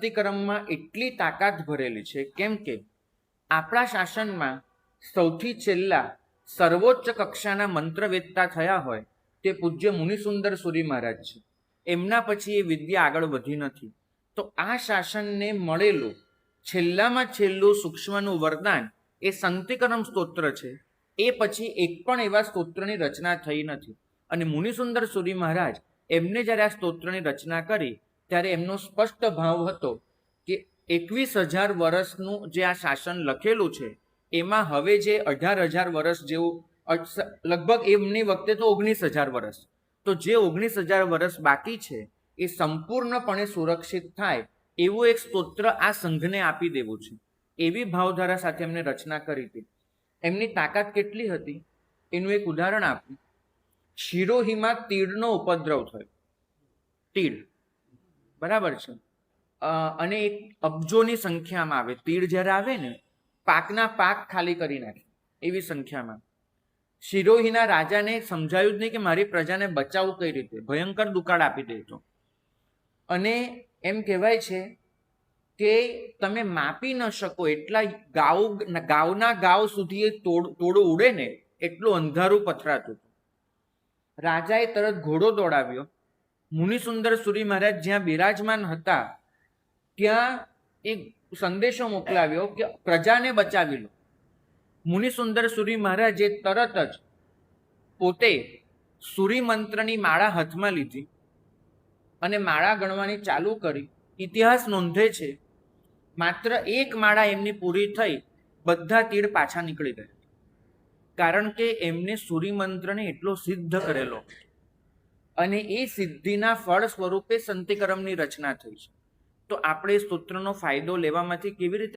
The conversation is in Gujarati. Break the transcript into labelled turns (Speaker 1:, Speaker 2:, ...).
Speaker 1: સંતિકરમમાં એટલી તાકાત ભરેલી છે, કેમ કે આપણા શાસનમાં સૌથી છેલ્લા સર્વોચ્ચ કક્ષાના મંત્રવેદતા થયા હોય તે પૂજ્ય મુનિસુંદર સુરી મહારાજ છે. એમના પછી એ વિદ્યા આગળ વધી નથી. તો આ શાસનને મળેલું છેલ્લામાં છેલ્લું સૂક્ષ્મનું વરદાન એ સંતિકરમ સ્તોત્ર છે. એ પછી એક પણ એવા સ્તોત્રની રચના થઈ નથી. અને મુનિસુંદર સુરી મહારાજ એમને જ્યારે આ સ્તોત્રની રચના કરી ત્યારે એમનો સ્પષ્ટ ભાવ હતો કે 21,000 વર્ષનું જે આ શાસન લખેલું છે એમાં હવે જે 18,000 વર્ષ જેવું, લગભગ એમની વખતે તો 19,000 વર્ષ, તો જે 19,000 વર્ષ બાકી છે એ સંપૂર્ણપણે સુરક્ષિત થાય એવું એક સ્તોત્ર આ સંઘને આપી દેવું છે, એવી ભાવધારા સાથે એમને રચના કરી હતી. એમની તાકાત કેટલી હતી એનું એક ઉદાહરણ આપું. શિરોહીમાં તીડનો ઉપદ્રવ થયો. તીડ, બરાબર છે, અને એક અબજોની સંખ્યામાં આવે. તીડ જ્યારે આવે ને, પાકના પાક ખાલી કરી નાખે એવી સંખ્યામાં. શિરોહીના રાજાને સમજાયું જ નહીં કે મારી પ્રજાને બચાવવું કઈ રીતે, ભયંકર દુકાળ આપી દેતો. અને એમ કહેવાય છે કે તમે માપી ન શકો એટલા ગાવના ગાવ સુધી તોડો ઉડે ને એટલું અંધારું પથરાતું હતું. રાજાએ તરત ઘોડો દોડાવ્યો. મુનિસુંદર સુરી મહારાજ જ્યાં બિરાજમાન હતા ત્યાં એક સંદેશો મોકલાવ્યો કે પ્રજાને બચાવી લો. મુનિસુંદર સુરી મહારાજે તરત જ પોતે સુરી મંત્રની માળા હાથમાં લીધી અને માળા ગણવાની ચાલુ કરી. ઇતિહાસ નોંધે છે માત્ર એક માળા એમની પૂરી થઈ, બધા તીડ પાછા નીકળી ગયા. કારણ કે એમને સુરી મંત્રને એટલો સિદ્ધ કરેલો અને એ સિદ્ધિના ફળ સ્વરૂપે સંતિકરમની રચના થઈ છે. તો આપણે સ્તોત્રનો ફાયદો લેવામાંથી કેવી રીતે